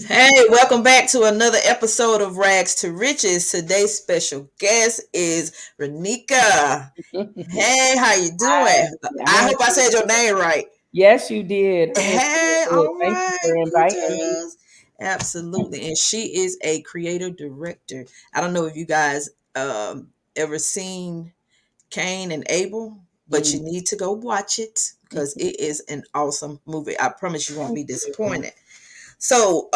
Hey, welcome back to another episode of Rags to Riches. Today's special guest is Renika. Hey, how you Hi, doing? I I'm hope I said your name right. yes, you did. Hey, Good. all Thank you right, for inviting me. Pooches. Absolutely. And she is a creative director. I don't know if you guys ever seen Cain and Abel, but you Mm, need to go watch it because it is an awesome movie. I promise you won't thank be you. disappointed. So,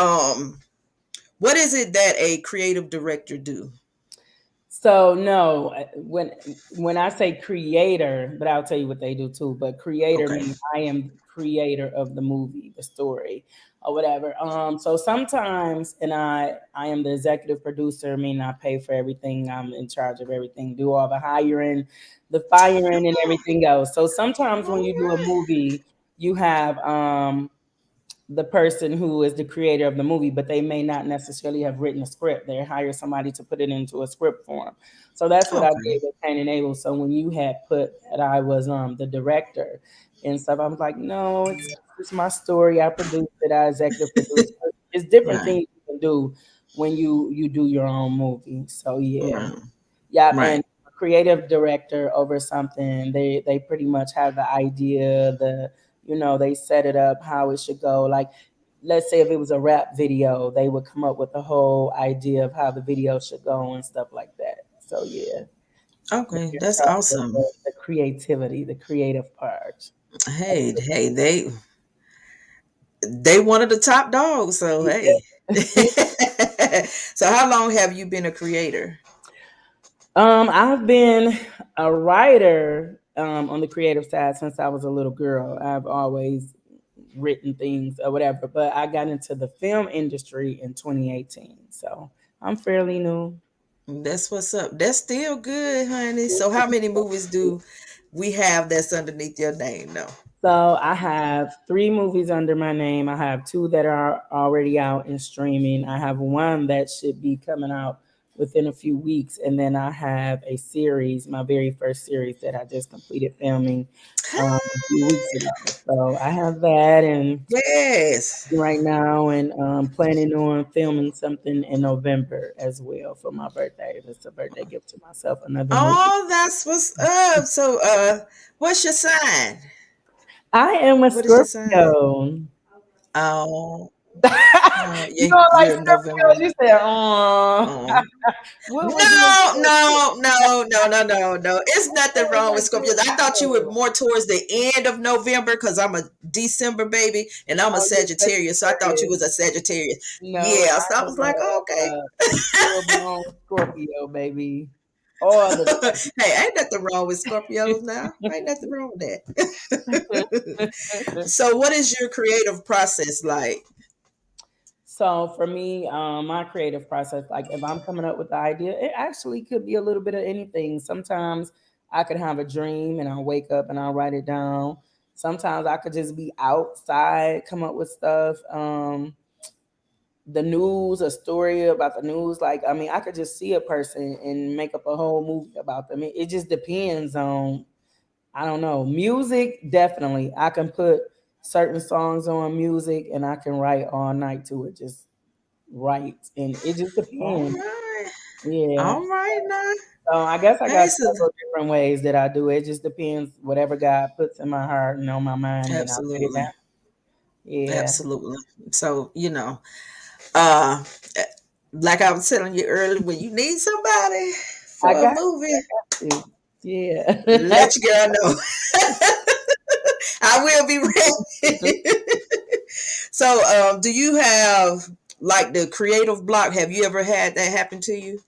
what is it that a creative director do? So no, when I say creator, but I'll tell you what they do too. But creator Okay. means I am creator of the movie, the story, or whatever. So sometimes, and I am the executive producer, meaning I pay for everything. I'm in charge of everything, do all the hiring, the firing, and everything else. So sometimes All when you do a right. movie, you have the person who is the creator of the movie, but they may not necessarily have written a script. They hire somebody to put it into a script form. So that's what I Okay. did with Cain and Abel. So when you had put that I was the director and stuff, I was like, no, it's my story. I produced it. I executive produced it. It's different Right. things you can do when you do your own movie. So yeah, Right. yeah, Right. and a creative director over something, they pretty much have the idea, they set it up how it should go. Like, let's say if it was a rap video, they would come up with the whole idea of how the video should go and stuff like that. So yeah, they're Okay. in That's charge of awesome. the creativity, the creative part. Hey, hey, they one of the top dogs. So hey. So how long have you been a creator? I've been a writer on the creative side since I was a little girl. I've always written things or whatever, but I got into the film industry in 2018. So I'm fairly new. That's what's up. That's still good, honey. So how many movies do we have that's underneath your name? No. So I have three movies under my name. I have two that are already out and streaming. I have one that should be coming out within a few weeks, and then I have a series, my very first series that I just completed filming a few weeks ago. So I have that, and Yes. right now, and planning on filming something in November as well for my birthday. It's a birthday gift to myself. Another movie. Oh, that's what's up. So, what's your sign? I am a What is your sign? Scorpio. Oh, You yeah, don't like you're November. Scorpios? You said, oh. Um, What would you no, say? no, no, no, no, no, no. It's nothing What wrong with would Scorpio. you I thought you were say? more towards the end of November because I'm a December baby and I'm a Oh, you're Sagittarius. So I thought you Sagittarius. was a Sagittarius. No, Yeah, so I I was am like, oh, okay. a full blown Scorpio, baby. All the Hey, ain't nothing wrong with Scorpios now. Ain't nothing wrong with that. time. So, what is your creative process like? So for me, my creative process, like if I'm coming up with the idea, it actually could be a little bit of anything. Sometimes I could have a dream and I'll wake up and I'll write it down. Sometimes I could just be outside, come up with stuff. The news, a story about the news. Like, I mean, I could just see a person and make up a whole movie about them. It just depends on, I don't know. Music, definitely. I can put certain songs on music and I can write all night to it. Just right, and it just All depends. right. Yeah. All right now. So I guess I Hey, got so several different ways that I do it. It just depends whatever God puts in my heart and on my mind, then I'll write it down. absolutely. Yeah. Absolutely. So, uh like I was telling you earlier, when you need somebody I for a got movie, to. Yeah. let your girl know. I will be ready. So, do you have like the creative block? Have you ever had that happen to you?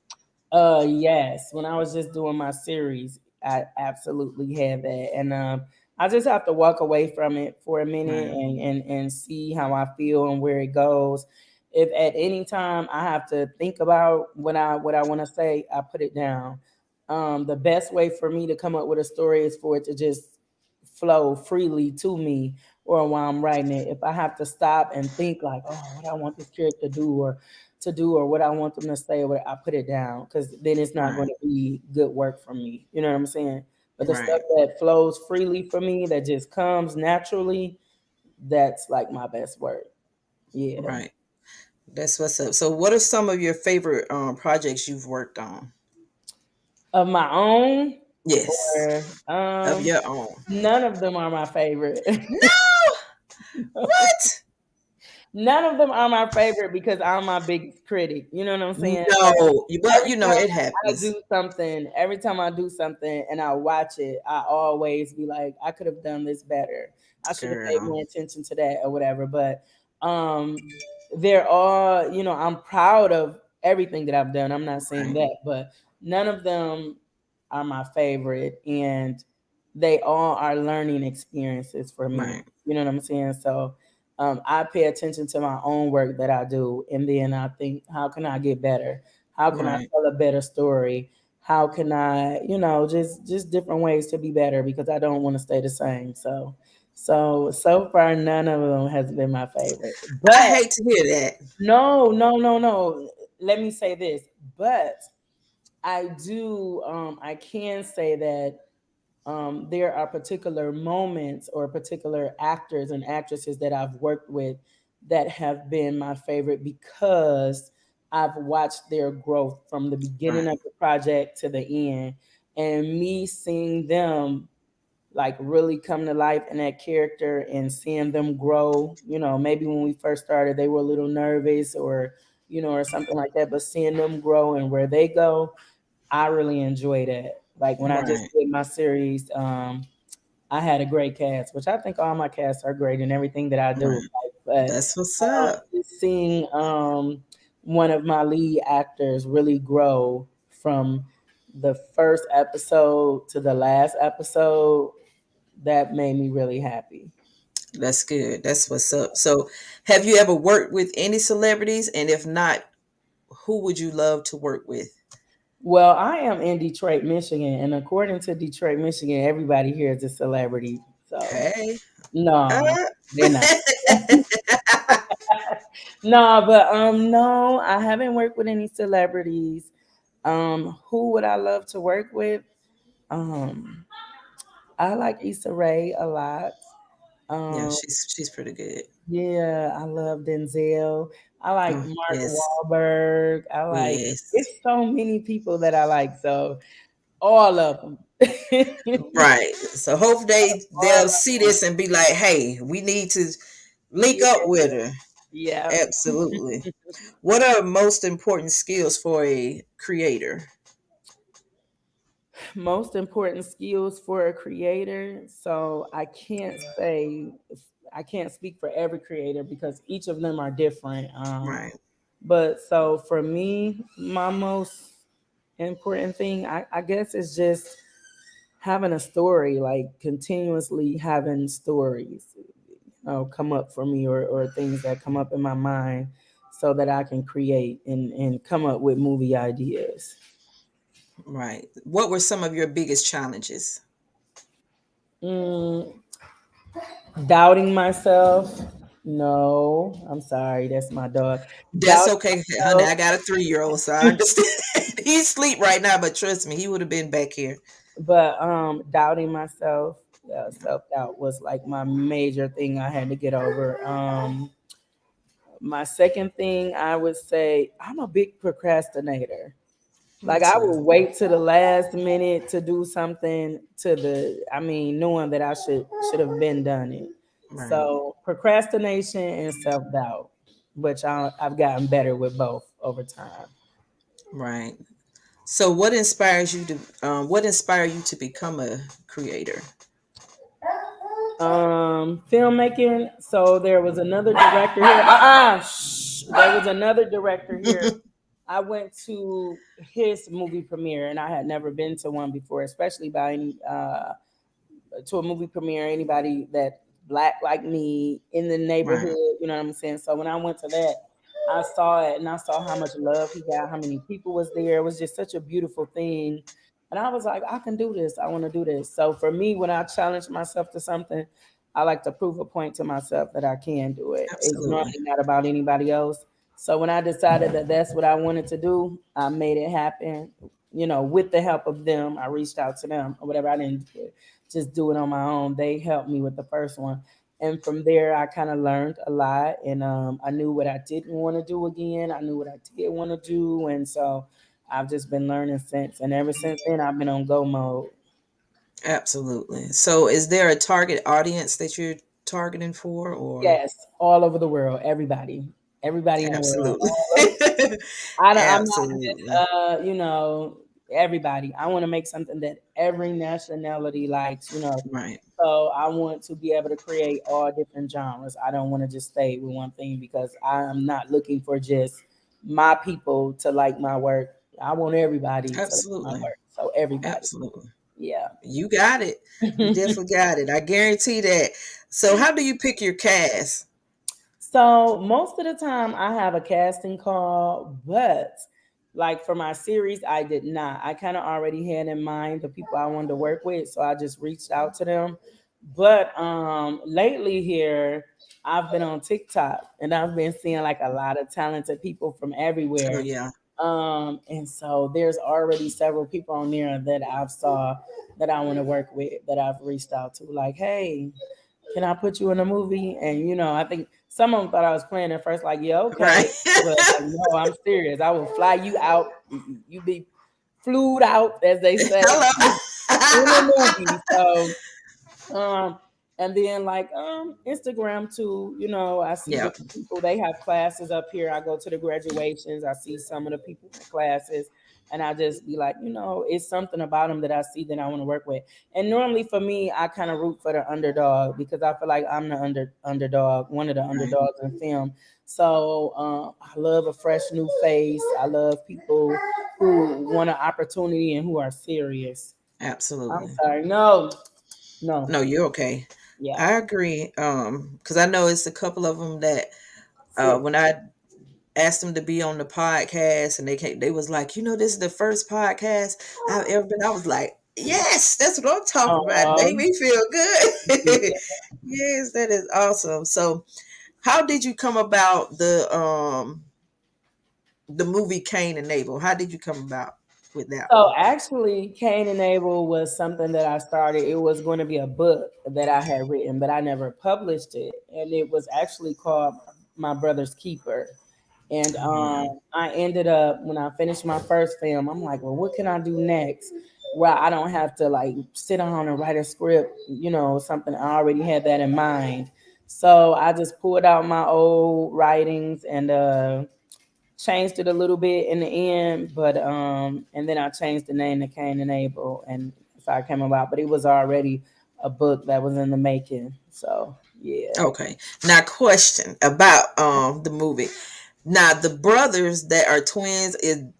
Yes. When I was just doing my series, I absolutely had that. And I just have to walk away from it for a minute Right. and see how I feel and where it goes. If at any time I have to think about what I want to say, I put it down. The best way for me to come up with a story is for it to just flow freely to me or while I'm writing it. If I have to stop and think like, oh, what I want this character to do or what I want them to say, or what I put it down because then it's not going Right. to be good work for me. You know what I'm saying? But the stuff Right. that flows freely for me, that just comes naturally, that's like my best work. Yeah. Right. That's what's up. So, what are some of your favorite projects you've worked on? Of my own, Yes, or of your own. none of them are my favorite. No, what? None of them are my favorite because I'm my biggest critic. You know what I'm saying? So No, but every you know time it I happens, do something, every time I do something and I watch it, I always be like, I could have done this better. I should have paid girl. more attention to that or whatever. But um they're all, I'm proud of everything that I've done. I'm not saying Right, that, but none of them are my favorite, and they all are learning experiences for me. right, You know what I'm saying? So I pay attention to my own work that I do, and then I think, how can I get better? How can I right, tell a better story? How can I, just different ways to be better, because I don't want to stay the same. So far, none of them has been my favorite. I But hate to hear that. no, no, no, no. Let me say this. But I do. I can say that there are particular moments or particular actors and actresses that I've worked with that have been my favorite, because I've watched their growth from the beginning Right, of the project to the end, and me seeing them like really come to life in that character and seeing them grow. Maybe when we first started, they were a little nervous, or something like that, but seeing them grow and where they go, I really enjoy that. Like when I just right, did my series, I had a great cast, which I think all my casts are great in everything that I do. right. But That's what's up. just seeing one of my lead actors really grow from the first episode to the last episode, that made me really happy. That's good. That's what's up. So, have you ever worked with any celebrities? And if not, who would you love to work with? Well, I am in Detroit, Michigan, and according to Detroit, Michigan, everybody here is a celebrity. So Hey. no, Uh, they're not. No, but no, I haven't worked with any celebrities. Who would I love to work with? Um, I like Issa Rae a lot. yeah, Um, she's pretty good. yeah, I love Denzel. I like Oh, Mark yes. Wahlberg. I like, Yes. it's so many people that I like. So all of them. Right. So hope they'll All of see them. this and be like, "Hey, we need to link Yeah, up with her." yeah. Absolutely. What are most important skills for a creator? Most important skills for a creator. So I can't speak for every creator because each of them are different. Right. But so for me, my most important thing, I guess, is just having a story, like continuously having stories, come up for me, or things that come up in my mind, so that I can create and come up with movie ideas. Right. What were some of your biggest challenges? Mm, Doubting myself. No, I'm sorry, that's my dog. That's Doubting okay, honey. myself, I got a 3-year-old, so I understand. He's asleep right now, but trust me, he would have been back here. but doubting myself, self doubt was like my major thing I had to get over. My second thing, I would say, I'm a big procrastinator. Me Like I too. will wait to the last minute to do something, knowing that I should have been done it. Right. So procrastination and self doubt, which I've gotten better with both over time. Right. So, what inspired you to become a creator? Filmmaking. So there was another director here. There was another director here. I went to his movie premiere, and I had never been to one before, especially by any to a movie premiere, anybody that black like me in the neighborhood, Right. you know what I'm saying? So when I went to that, I saw it and I saw how much love he got, how many people was there. It was just such a beautiful thing. And I was like, I can do this. I want to do this. So for me, when I challenge myself to something, I like to prove a point to myself that I can do it. It's Absolutely. normally not about anybody else. So when I decided that that's what I wanted to do, I made it happen. With the help of them, I reached out to them or whatever. I didn't just do it on my own. They helped me with the first one. And from there, I kind of learned a lot, and I knew what I didn't want to do again. I knew what I did want to do, and so I've just been learning since. And ever since then, I've been on go mode. Absolutely. So is there a target audience that you're targeting for, or? Yes, all over the world, everybody in the world. Absolutely. I'm not just Absolutely. everybody. I want to make something that every nationality likes. Right. So I want to be able to create all different genres. I don't want to just stay with one thing because I'm not looking for just my people to like my work. I want everybody to like my Absolutely. work. So everybody. Absolutely. Yeah. You got it. You definitely got it. I guarantee that. So how do you pick your cast? So most of the time I have a casting call, but like for my series, I did not. I kind of already had in mind the people I wanted to work with, so I just reached out to them. But lately here, I've been on TikTok and I've been seeing like a lot of talented people from Oh everywhere. yeah. And so there's already several people on there that I've saw that I want to work with that I've reached out to, like, hey, can I put you in a movie? And I think some of them thought I was playing at first, like, yeah, Right. okay, but like, no, I'm serious. I will fly you out. You be flued out, as they say, Hello. in a movie. So um, and then like Instagram too, I see Yeah. different people. They have classes up here. I go to the graduations. I see some of the people in the classes, and I just be like, it's something about them that I see that I want to work with. And normally for me, I kind of root for the underdog because I feel like I'm the underdog, one of the Right. underdogs in film. So I love a fresh new face. I love people who want an opportunity and who are serious. I'm Absolutely. sorry, no, no, No, you're okay. yeah. I agree. Because I know it's a couple of them that Serious. when I asked them to be on the podcast, and they was like, this is the first podcast I've ever been. I was like, yes, that's what I'm talking about. It made Um, me feel good. yeah. Yes, that is awesome. So, how did you come about the movie Cain and Abel? How did you come about with that So one? actually, Cain and Abel was something that I started. It was going to be a book that I had written, but I never published it, and it was actually called My Brother's Keeper. And Oh wow. I ended up when I finished my first film, I'm like, well, what can I do next? Where I don't have to like sit down and write a script, something I already had that in mind. So I just pulled out my old writings and changed it a little bit in the end, but and then I changed the name to Cain and Abel, and so I came about. But it was already a book that was in the making. So yeah. Okay. Now, question about the movie. Now, the brothers that are twins,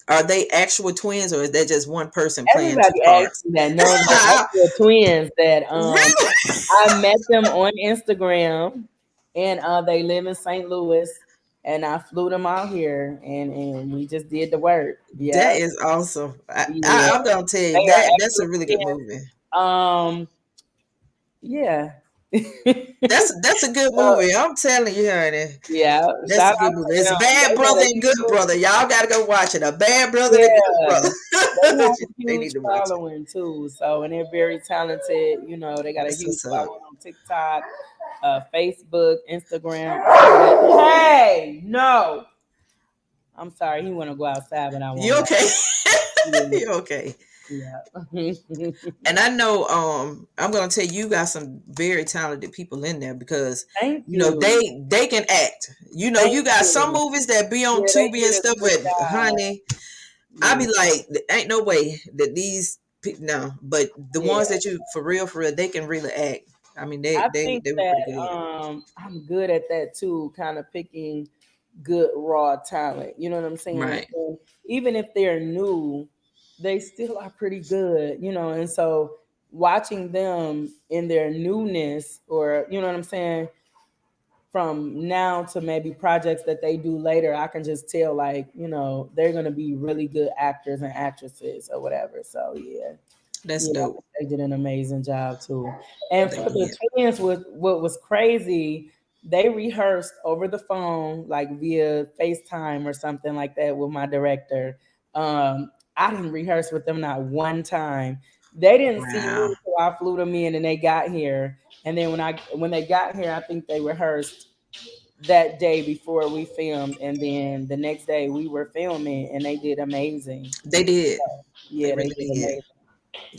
are they actual twins, or is that just one person playing two Everybody parts? asks me that. No, they're actual twins that Really? I met them on Instagram, and they live in St. Louis, and I flew them out here, and we just did the work. Yeah, That is awesome. yeah, I'm gonna tell you they are that's a actual really good twins. movie. Yeah. That's a good So, movie. I'm telling you, honey. yeah, That's shout a out good movie. to It's them. Bad They got Brother a and Good huge, Brother. Y'all gotta go watch it. A Bad Brother and a Good yeah, Brother. they have a They huge need to watch it. following too. So, and they're very talented. They got a That's huge what's up. following on TikTok, Facebook, Instagram. All that. Hey, no, I'm sorry. He want to go outside, but I You won't let. okay? Yeah, You okay? yeah. And I know I'm gonna tell you, you got some very talented people in there because Thank you, they can act. thank You got some you. movies that be on Yeah, they Tubi and did a stuff, good but job. honey, I Yeah, be like, there ain't no way that these people no, but the ones yeah. that you for real, they can really act. I mean, I think they were that pretty good. I'm good at that too, kind of picking good raw talent. You know what I'm saying? Right. And even if they're new, they still are pretty good. And so watching them in their newness, or you know what I'm saying, from now to maybe projects that they do later, I can just tell like, they're gonna be really good actors and actresses or whatever. So yeah. That's Yeah, I dope. think they did an amazing job too. And They for the did. twins, what was crazy, they rehearsed over the phone, like via FaceTime or something like that with my director. I didn't rehearse with them not one time. They didn't see me Wow. until I flew them in and they got here. And then when they got here, I think they rehearsed that day before we filmed, and then the next day we were filming, and they did amazing. They did. They Yeah, they really did did. amazing.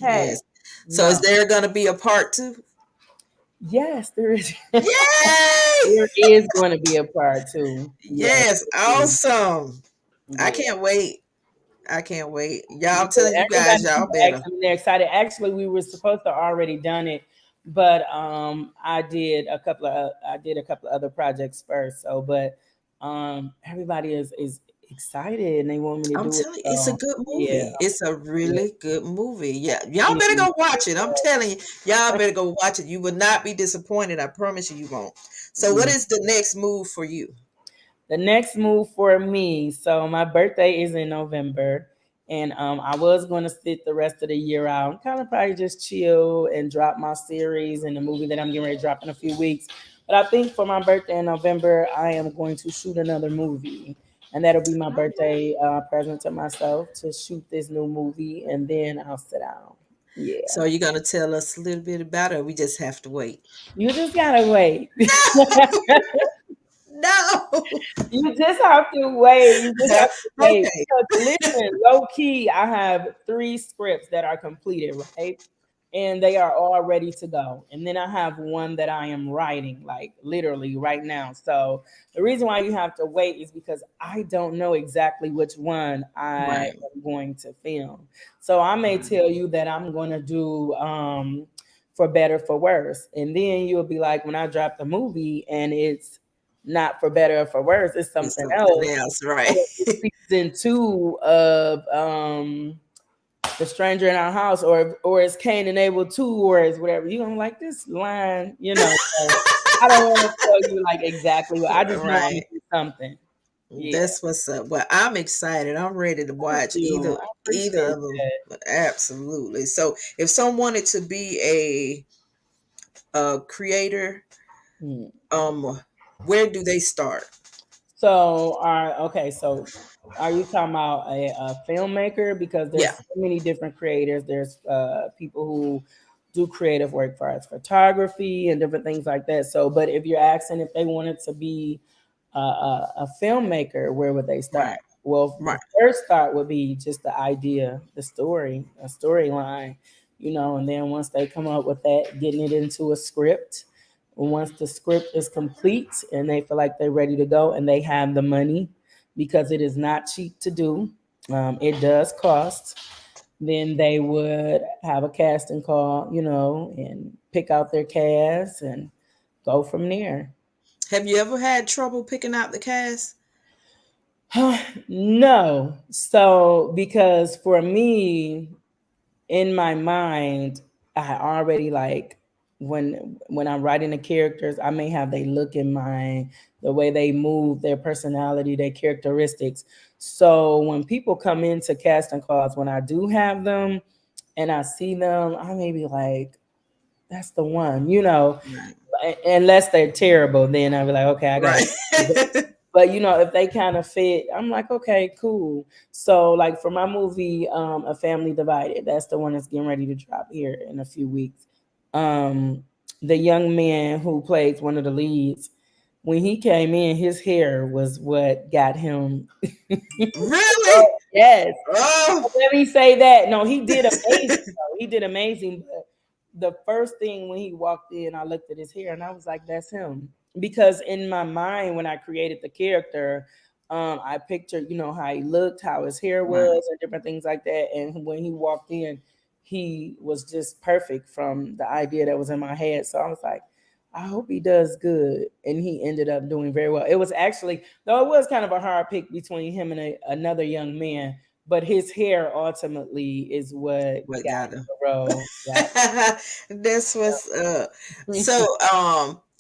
Hey, Yes. So is no, there gonna be a part two? yes, there is. Yay! There is going to be a part two. Yes, Yes, there is. awesome. I Yeah. can't wait. I can't wait. Y'all, Yeah, I'm telling you guys, everybody y'all keep better. asking me. They're excited. Actually, we were supposed to already done it, but I did a couple of other projects first. So, but everybody is excited and they want me to I'm do it. telling you, it's a So good yeah, movie. It's a yeah, really good movie. Yeah, y'all better yeah. go watch it. I'm telling you, y'all better go watch it. You will not be disappointed. I promise you, you won't. So, what Yeah. is the next move for you? The next move for me. So my birthday is in November, and I was going to sit the rest of the year out and kind of probably just chill and drop my series and the movie that I'm getting ready to drop in a few weeks. But I think for my birthday in November, I am going to shoot another movie, and that'll be my All right. birthday present to myself to shoot this new movie, and then I'll sit down. So, Yeah, are you gonna tell us a little bit about it? Or we just have to wait. you just gotta wait. No. You just have to wait. You just have to wait. Okay. Because listen, low key, I have three scripts that are completed, right? And they are all ready to go. And then I have one that I am writing, like literally right now. So the reason why you have to wait is because I don't know exactly which one I Right. am going to film. So I may Right. tell you that I'm going to do for better for worse. And then you'll be like, when I drop the movie and it's not for better or for worse, it's It's something something else. else, right? Or it's season two of The Stranger in Our House, or it's Cain and Abel 2, or it's whatever. You gonna like this line, you know. So I don't want to tell you like exactly what I just know I'm Right. gonna do something. Yeah. That's what's up. Well, I'm excited. I'm ready to Thank watch you. I either appreciate of them. that. Absolutely. So, if someone wanted to be a creator, Hmm. um, where do they start? So, so are you talking about a filmmaker? Because Yeah. there's so many different creators. There's people who do creative work for as photography and different things like that. So, but if you're asking if they wanted to be a filmmaker, where would they start? Right. Well, the Right. first start would be just the idea, the story, a storyline, and then once they come up with that, getting it into a script. Once the script is complete and they feel like they're ready to go and they have the money, because it is not cheap to do, it does cost. Then they would have a casting call, and pick out their cast and go from there. Have you ever had trouble picking out the cast? No. So, because for me, in my mind, I already like when I'm writing the characters, I may have they look in mind, the way they move, their personality, their characteristics. So when people come into casting calls, when I do have them and I see them, I may be like, that's the one. Right. Unless they're terrible, then I'll be like, okay, I gotta. Right. But if they kind of fit, I'm like, okay, cool. So like for my movie, A Family Divided, that's the one that's getting ready to drop here in a few weeks. Um, the young man who plays one of the leads, when he came in, his hair was what got him. Really? Yes, Oh. let me say that. No, he did amazing. Though. He did amazing. But the first thing when he walked in, I looked at his hair and I was like, "That's him." Because in my mind, when I created the character, I pictured, how he looked, how his hair Right. was, and different things like that. And when he walked in, he was just perfect from the idea that was in my head. So I was like, I hope he does good. And he ended up doing very well. It was actually, though it was kind of a hard pick between him and another young man, but his hair ultimately is what What got got him him? the role. Yeah. That's what's up. So,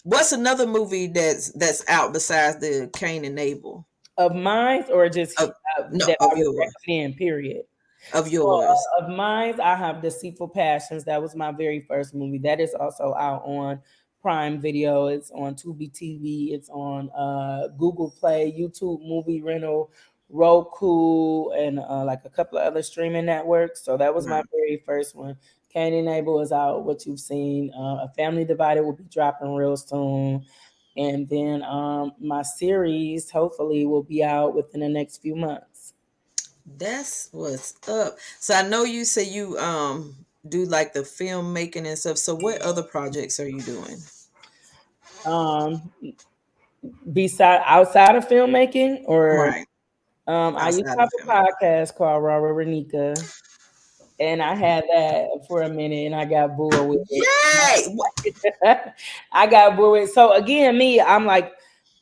what's another movie that's out besides the Cain and Abel? Of mine, or just Of No, that of I was yours. in, period. Of So yours. of mine, I have Deceitful Passions. That was my very first movie. That is also out on Prime Video. It's on Tubi TV. It's on Google Play, YouTube Movie Rental, Roku, and like a couple of other streaming networks. So that was my Right. very first one. Cain and Abel is out. What you've seen, A Family Divided will be dropping real soon, and then my series hopefully will be out within the next few months. That's what's up. So I know you say you do like the filmmaking and stuff. So what other projects are you doing? Um, beside outside of filmmaking, or Right. I used Outside to have of a filmmaking. podcast called Rara Renika, and I had that for a minute, and I got bored with it. Yay! I got bored with it. So again, me, I'm like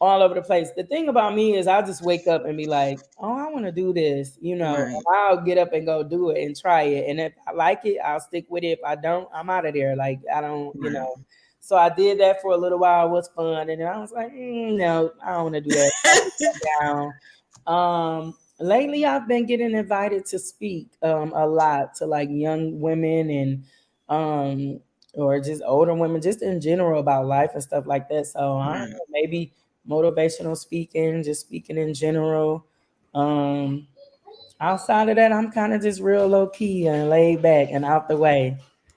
all over the place. The thing about me is I'll just wake up and be like, oh, I want to do this, Right. and I'll get up and go do it and try it. And if I like it, I'll stick with it. If I don't, I'm out of there. Like I don't. Right. So I did that for a little while. It was fun. And then I was like, no, I don't want to do that. So I put that down. Lately I've been getting invited to speak a lot to like young women and um or just older women, just in general about life and stuff like that. So I don't Right. know, maybe motivational speaking, just speaking in general. Um, Outside of that, I'm kind of just real low key and laid back and out the way.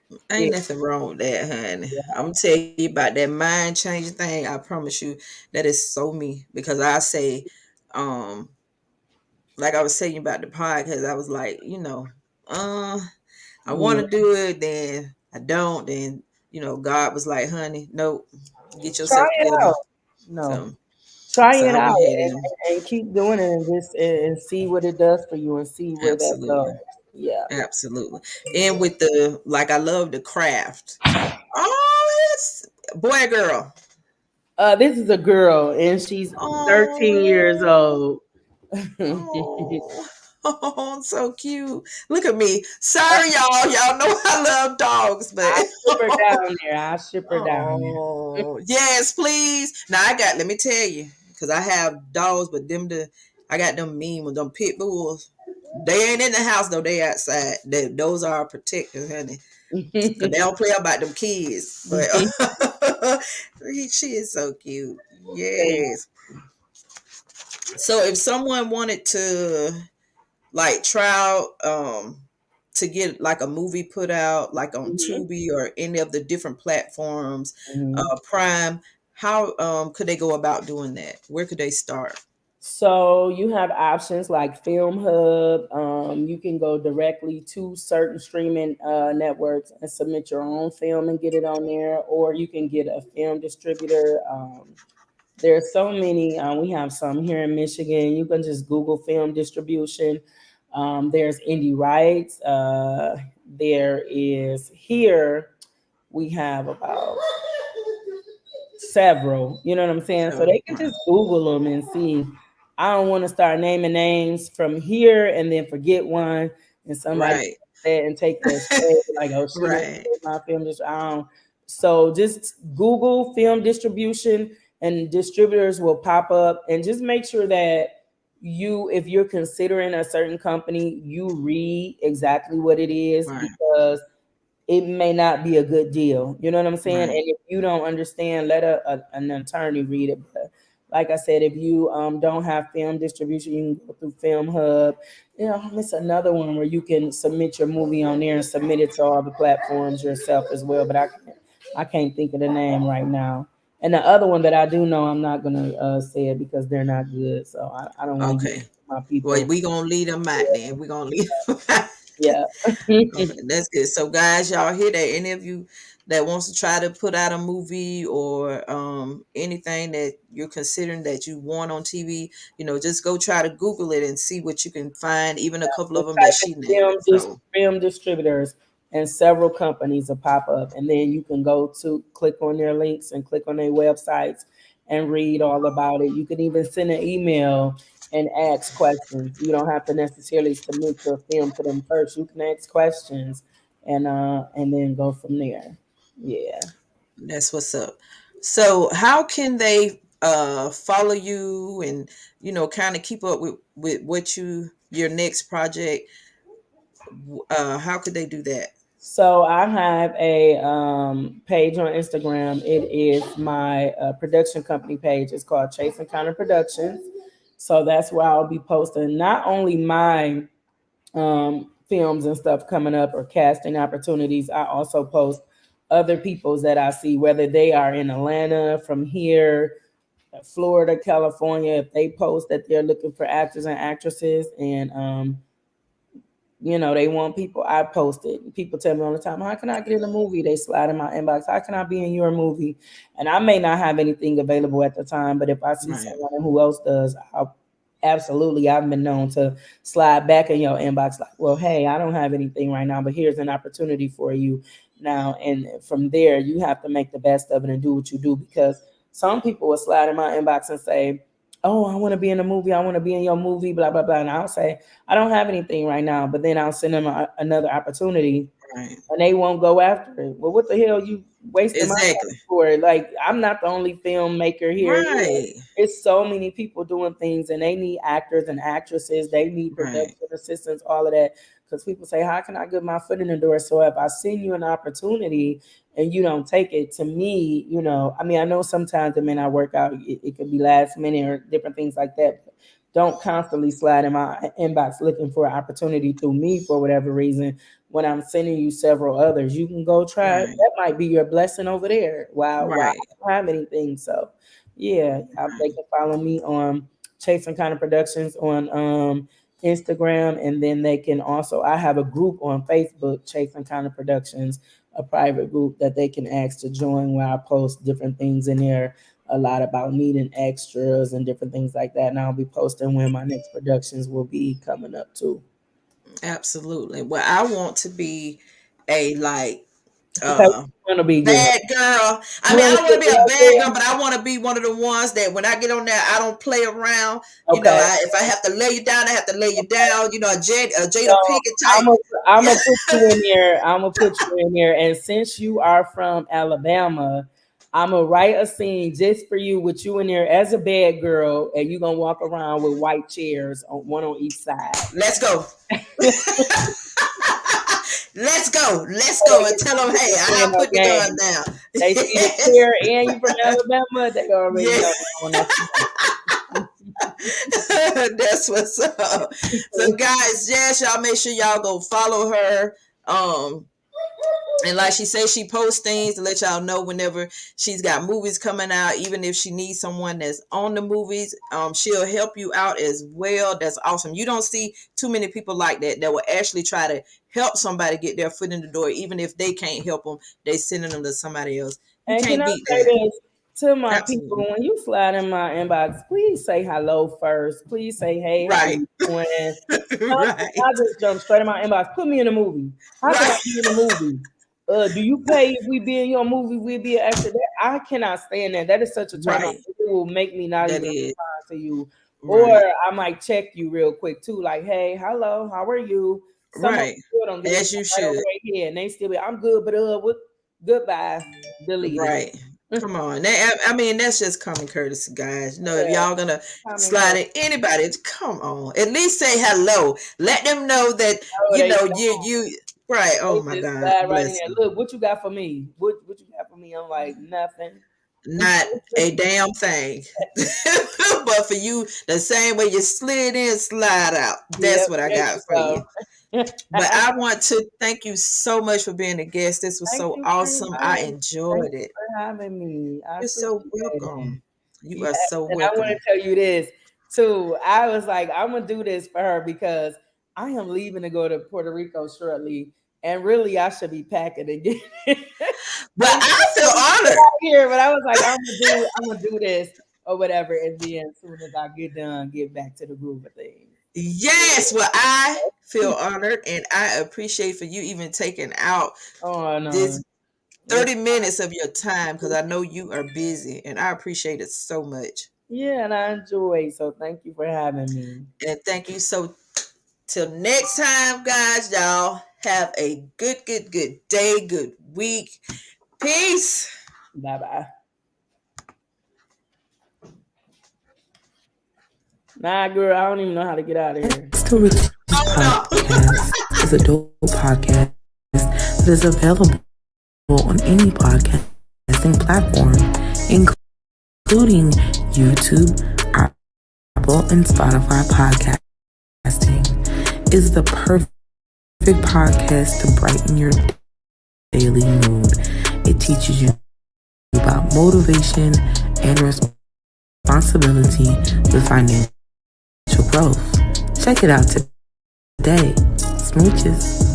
Yeah, Ain't nothing wrong with that, honey. yeah. I'm gonna tell you about that mind changing thing. I promise you that is so me because I say, um, like I was saying about the podcast, I was like, uh, I want Yeah. to do it, then I don't, then God was like, honey, nope, get Try yourself it together. out. No, So, try so it I out went ahead and and keep doing it and just and see what it does for you and see where that goes. absolutely, Yeah. absolutely, and with the like, I love the craft. Oh, it's boy, girl. This is a girl and she's 13 years Oh, old. oh, oh, so cute. Look at me. Sorry, y'all. Y'all know I love dogs, but I'll ship her down there. I'll ship her down there. oh, yes, please. Now let me tell you, because I have dogs, but I got them mean with them pit bulls. They ain't in the house though. They outside. Those are our protectors, honey. Cause they don't play about them kids. But she is so cute. Thank Yes. So if someone wanted to like try out to get like a movie put out like on you. Tubi or any of the different platforms, Mhm. Prime, how could they go about doing that? Where could they start? So you have options like Film Hub. You can go directly to certain streaming networks and submit your own film and get it on there, or you can get a film distributor. There's so many. We have some here in Michigan. You can just Google film distribution. There's Indie Rights. There is here. We have about several. You know what I'm saying? So So they can just Google them and see. I don't want to start naming names from here and then forget one and somebody right. that and take that shade like, oh, she didn't Right. say my film. I don't. So just Google film distribution and distributors will pop up, and just make sure that if you're considering a certain company, you read exactly what it is, Right. because it may not be a good deal. You know what I'm saying? And Right. if you don't understand, let an attorney read it. But like I said, if you don't have film distribution, you can go through Film Hub. It's another one where you can submit your movie on there and submit it to all the platforms yourself as well. But I can't think of the name right now. And the other one that I do know, I'm not gonna say it because they're not good. So I don't want to give Okay. my Well, people. we gonna leave them out then. We gonna leave them out. Yeah. Okay, that's good. So, guys, y'all hear that? Any of you that wants to try to put out a movie or anything that you're considering that you want on TV, just go try to Google it and see what you can find. Even a couple of Just them that type in she named. So, film distributors, and several companies will pop up, and then you can go to click on their links and click on their websites and read all about it. You can even send an email and ask questions. You don't have to necessarily submit your film to them first. You can ask questions and then go from there. Yeah. that's what's up. So, how can they follow you and kind of keep up with what your next project? How could they do that? So I have a page on Instagram. It is my production company page. It's called Chase Encounter Productions. So that's where I'll be posting not only my films and stuff coming up or casting opportunities, I also post other people's that I see, whether they are in Atlanta, from here, Florida, California. If they post that they're looking for actors and actresses, and they want people, I post it. People tell me all the time, how can I get in a movie? They slide in my inbox, how can I be in your movie? And I may not have anything available at the time, but if I see Right. someone who else does, absolutely, I've been known to slide back in your inbox like, well, hey, I don't have anything right now, but here's an opportunity for you now. And from there, you have to make the best of it and do what you do, because some people will slide in my inbox and say, oh, I want to be in a movie, I want to be in your movie, blah blah blah, and I'll say, I don't have anything right now, but then I'll send them another opportunity, Right. and they won't go after it. Well, what the hell you wasting my Exactly. time for? Like, I'm not the only filmmaker here. Right. It's so many people doing things, and they need actors and actresses. They need Right. production assistants, all of that. Because people say, how can I get my foot in the door? So if I send you an opportunity and you don't take it, to me, I mean, I know sometimes it may not work out. It could be last minute or different things like that. But don't constantly slide in my inbox looking for an opportunity through me for whatever reason, when I'm sending you several others. You can go try it. Right. That might be your blessing over there. While Right. I don't have anything. So yeah, they Right. can follow me on Chasing Kind of Productions on Instagram, and then they can also, I have a group on Facebook, Chasing Kind of Productions, a private group that they can ask to join, where I post different things in there, a lot about needing extras and different things like that. And I'll be posting when my next productions will be coming up too. Absolutely. Well, I want to be a like Okay, uh you want to be girl? bad girl. I You mean, I want to don't be want a to be a bad bad girl, girl? but I want to be one of the ones that when I get on there, I don't play around. Okay. If I have to lay you down, I have to lay you down. A So Jada Pinkett I'm type. gonna I'm Yeah. gonna put you in there. I'm gonna put you in there. And since you are from Alabama, I'm gonna write a scene just for you, with you in there as a bad girl, and you're gonna walk around with white chairs, one on each side. Let's go. Let's go. Let's So they go and can tell them, see hey, you playing I'll no put the gun games. They see the down. chair and you from Alabama, they already Yeah. know on that. That's what's up. So guys, yes, y'all make sure y'all go follow her. And like she says, she posts things to let y'all know whenever she's got movies coming out. Even if she needs someone that's on the movies, she'll help you out as well. That's awesome. You don't see too many people like that will actually try to help somebody get their foot in the door, even if they can't help them. They sending them to somebody else. You And can can't I beat say that. this to my people? Absolutely. When you slide in my inbox, please say hello first. Please say, hey, how Right. you doing? I Right. just jump straight in my inbox. Put me in a movie. How can I Right. be in a movie? Do you pay if we be in your movie? We'll be an extra. I cannot stand that. That is such a turn on. Right. It will make me not That even is respond to you. Or right. I might check you real quick too, like, hey, hello, how are you? Some of Right. them still don't get a As response you right over should. their head, and they still be, I'm good, but what? Goodbye, deleted. Right. Come on. I mean, that's just common courtesy, guys. If Yeah, y'all gonna common slide courtesy. in anybody, come on. At least say hello. Let them know that Oh, they you right. Oh my just God, slide right in bless there. them. Look, what you got for me? What you got for me? I'm like, nothing. Not a damn thing. But for you, the same way you slid in, slide out. That's Yep, what I there got you for you. go. But I want to thank you so much for being a guest. This was Thank so you for awesome. I inviting me. Thank enjoyed you it. for having me. I You're so appreciate it. welcome. You Yeah, are so and I want to welcome. tell you this too. I was like, I'm gonna do this for her because I am leaving to go to Puerto Rico shortly, and really, I should be packing again. But I'm I feel honored. out here, but I was like, I'm gonna do this or whatever, and then as soon as I get done, get back to the groove of things. Yes, well, I feel honored and I appreciate for you even taking out Oh no, this it's 30 minutes of your time because I know you are busy and I appreciate it so much. yeah, and I enjoy. So thank you for having me. And thank you. So, till next time, guys, y'all have a good day, good week. Peace. Bye bye. Nah, girl, I don't even know how to get out of here. To Release Oh, no. Podcast is a dope podcast that is available on any podcasting platform, including YouTube, Apple, and Spotify podcasting. Is the perfect perfect podcast to brighten your daily mood. It teaches you about motivation and responsibility with financial growth. Check it out today. Smooches.